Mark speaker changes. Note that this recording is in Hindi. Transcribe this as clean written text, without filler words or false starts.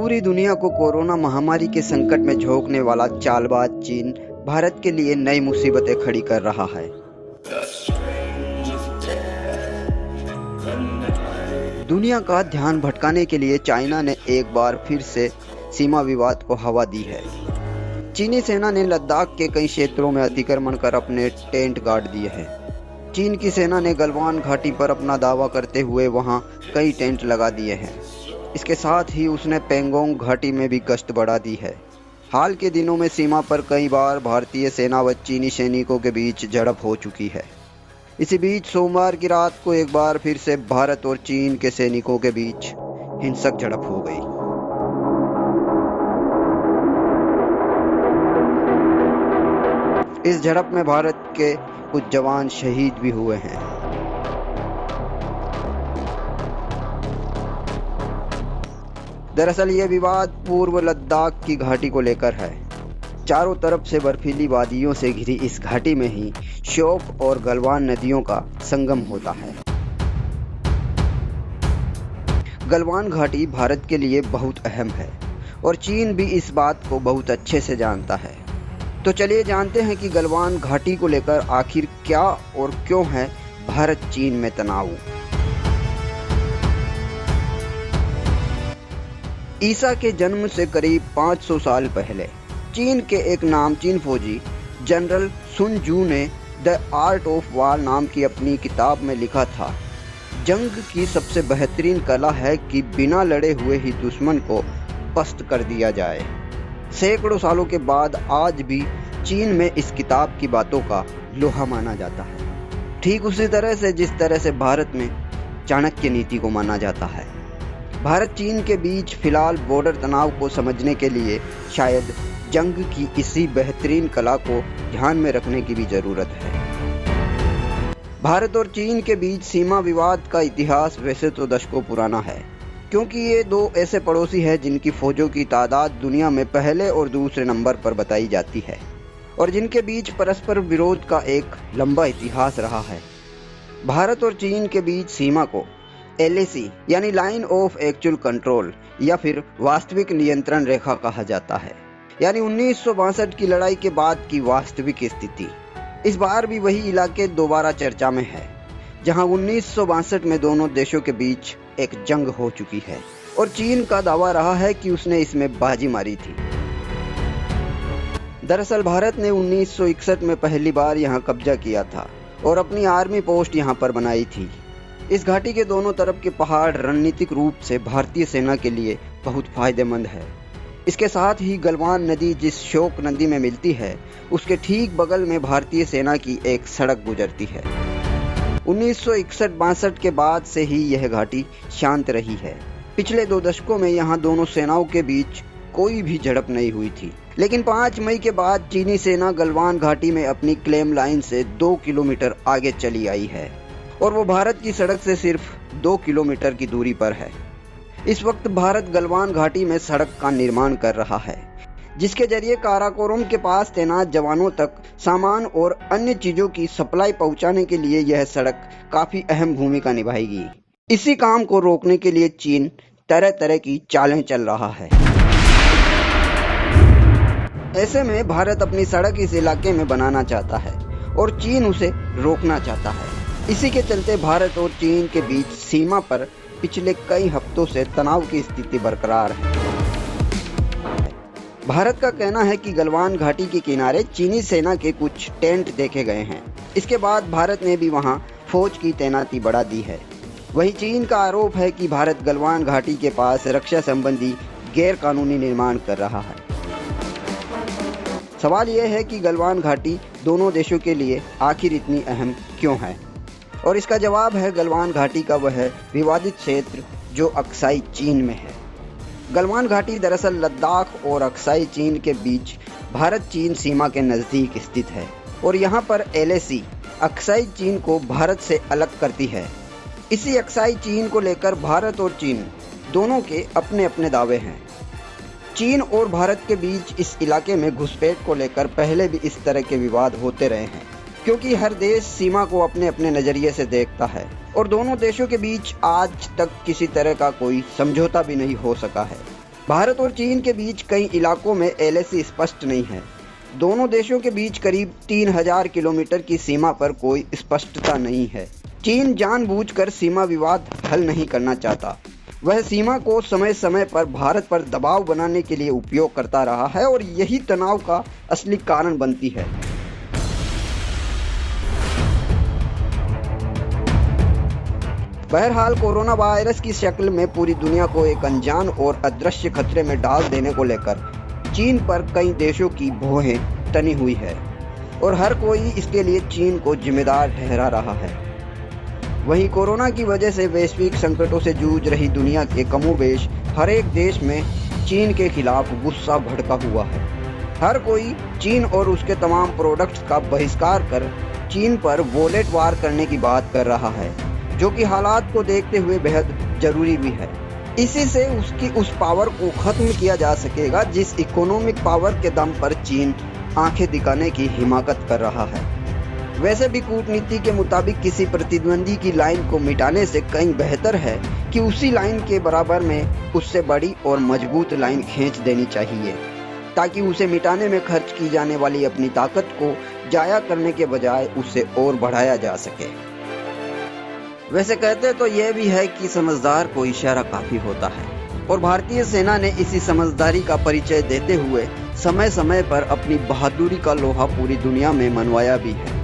Speaker 1: पूरी दुनिया को कोरोना महामारी के संकट में झोंकने वाला चालबाज चीन भारत के लिए नई मुसीबतें खड़ी कर रहा है। दुनिया का ध्यान भटकाने के लिए चाइना ने एक बार फिर से सीमा विवाद को हवा दी है। चीनी सेना ने लद्दाख के कई क्षेत्रों में अतिक्रमण कर अपने टेंट गाड़ दिए हैं। चीन की सेना ने गलवान घाटी पर अपना दावा करते हुए वहां कई टेंट लगा दिए हैं। इसके साथ ही उसने पेंगोंग घाटी में भी गश्त बढ़ा दी है। हाल के दिनों में सीमा पर कई बार भारतीय सेना व चीनी सैनिकों के बीच झड़प हो चुकी है। इसी बीच सोमवार की रात को एक बार फिर से भारत और चीन के सैनिकों के बीच हिंसक झड़प हो गई। इस झड़प में भारत के कुछ जवान शहीद भी हुए हैं। दरअसल ये विवाद पूर्व लद्दाख की घाटी को लेकर है। चारों तरफ से बर्फीली वादियों से घिरी इस घाटी में ही श्योक और गलवान नदियों का संगम होता है। गलवान घाटी भारत के लिए बहुत अहम है और चीन भी इस बात को बहुत अच्छे से जानता है। तो चलिए जानते हैं कि गलवान घाटी को लेकर आखिर क्या और क्यों है भारत चीन में तनाव। ईसा के जन्म से करीब 500 साल पहले चीन के एक नामचीन फौजी जनरल सुन जू ने द आर्ट ऑफ वार नाम की अपनी किताब में लिखा था, जंग की सबसे बेहतरीन कला है कि बिना लड़े हुए ही दुश्मन को पस्त कर दिया जाए। सैकड़ों सालों के बाद आज भी चीन में इस किताब की बातों का लोहा माना जाता है, ठीक उसी तरह से जिस तरह से भारत में चाणक्य नीति को माना जाता है। भारत चीन के बीच फिलहाल बॉर्डर तनाव को समझने के लिए शायद जंग की इसी बेहतरीन कला को ध्यान में रखने की भी जरूरत है। भारत और चीन के बीच सीमा विवाद का इतिहास वैसे तो दशकों पुराना है, क्योंकि ये दो ऐसे पड़ोसी हैं जिनकी फौजों की तादाद दुनिया में पहले और दूसरे नंबर पर बताई जाती है और जिनके बीच परस्पर विरोध का एक लंबा इतिहास रहा है। भारत और चीन के बीच सीमा को LAC यानी लाइन ऑफ एक्चुअल कंट्रोल या फिर वास्तविक नियंत्रण रेखा कहा जाता है, यानी 1962 की लड़ाई के बाद की वास्तविक स्थिति। इस बार भी वही इलाके दोबारा चर्चा में है, जहां 1962 में दोनों देशों के बीच एक जंग हो चुकी है और चीन का दावा रहा है कि उसने इसमें बाजी मारी थी। दरअसल भारत ने 1961 में पहली बार यहां कब्जा किया था और अपनी आर्मी पोस्ट यहां पर बनाई थी। इस घाटी के दोनों तरफ के पहाड़ रणनीतिक रूप से भारतीय सेना के लिए बहुत फायदेमंद है। इसके साथ ही गलवान नदी जिस श्योक नदी में मिलती है, उसके ठीक बगल में भारतीय सेना की एक सड़क गुजरती है। 1961-62 के बाद से ही यह घाटी शांत रही है। पिछले 2 दशकों में यहाँ दोनों सेनाओं के बीच कोई भी झड़प नहीं हुई थी, लेकिन 5 मई के बाद चीनी सेना गलवान घाटी में अपनी क्लेम लाइन से 2 किलोमीटर आगे चली आई है और वो भारत की सड़क से सिर्फ 2 किलोमीटर की दूरी पर है। इस वक्त भारत गलवान घाटी में सड़क का निर्माण कर रहा है, जिसके जरिए काराकोरम के पास तैनात जवानों तक सामान और अन्य चीजों की सप्लाई पहुंचाने के लिए यह सड़क काफी अहम भूमिका निभाएगी। इसी काम को रोकने के लिए चीन तरह तरह की चालें चल रहा है। ऐसे में भारत अपनी सड़क इस इलाके में बनाना चाहता है और चीन उसे रोकना चाहता है। इसी के चलते भारत और चीन के बीच सीमा पर पिछले कई हफ्तों से तनाव की स्थिति बरकरार है। भारत का कहना है कि गलवान घाटी के किनारे चीनी सेना के कुछ टेंट देखे गए हैं। इसके बाद भारत ने भी वहां फौज की तैनाती बढ़ा दी है। वहीं चीन का आरोप है कि भारत गलवान घाटी के पास रक्षा संबंधी गैर कानूनी निर्माण कर रहा है। सवाल यह है कि गलवान घाटी दोनों देशों के लिए आखिर इतनी अहम क्यों है, और इसका जवाब है गलवान घाटी का वह विवादित क्षेत्र जो अक्साई चीन में है। गलवान घाटी दरअसल लद्दाख और अक्साई चीन के बीच भारत चीन सीमा के नज़दीक स्थित है और यहाँ पर LAC अक्साई चीन को भारत से अलग करती है। इसी अक्साई चीन को लेकर भारत और चीन दोनों के अपने अपने दावे हैं। चीन और भारत के बीच इस इलाके में घुसपैठ को लेकर पहले भी इस तरह के विवाद होते रहे हैं, क्योंकि हर देश सीमा को अपने अपने नज़रिए से देखता है और दोनों देशों के बीच आज तक किसी तरह का कोई समझौता भी नहीं हो सका है। भारत और चीन के बीच कई इलाकों में एलएसी स्पष्ट नहीं है। दोनों देशों के बीच करीब 3000 किलोमीटर की सीमा पर कोई स्पष्टता नहीं है। चीन जानबूझकर सीमा विवाद हल नहीं करना चाहता। वह सीमा को समय समय पर भारत पर दबाव बनाने के लिए उपयोग करता रहा है और यही तनाव का असली कारण बनती है। बहरहाल कोरोना वायरस की शक्ल में पूरी दुनिया को एक अनजान और अदृश्य खतरे में डाल देने को लेकर चीन पर कई देशों की भौहें तनी हुई है और हर कोई इसके लिए चीन को जिम्मेदार ठहरा रहा है। वहीं कोरोना की वजह से वैश्विक संकटों से जूझ रही दुनिया के कमोबेश हर एक देश में चीन के खिलाफ गुस्सा भड़का हुआ है। हर कोई चीन और उसके तमाम प्रोडक्ट्स का बहिष्कार कर चीन पर वॉलेट वार करने की बात कर रहा है, जो कि हालात को देखते हुए बेहद जरूरी भी है। इसी से उसकी उस पावर को खत्म किया जा सकेगा जिस इकोनॉमिक पावर के दम पर चीन आंखें दिखाने की हिमाकत कर रहा है। वैसे भी कूटनीति के मुताबिक किसी प्रतिद्वंदी की लाइन को मिटाने से कहीं बेहतर है कि उसी लाइन के बराबर में उससे बड़ी और मजबूत लाइन खींच देनी चाहिए, ताकि उसे मिटाने में खर्च की जाने वाली अपनी ताकत को जाया करने के बजाय उसे और बढ़ाया जा सके। वैसे कहते तो यह भी है कि समझदार को इशारा काफी होता है और भारतीय सेना ने इसी समझदारी का परिचय देते हुए समय समय पर अपनी बहादुरी का लोहा पूरी दुनिया में मनवाया भी है।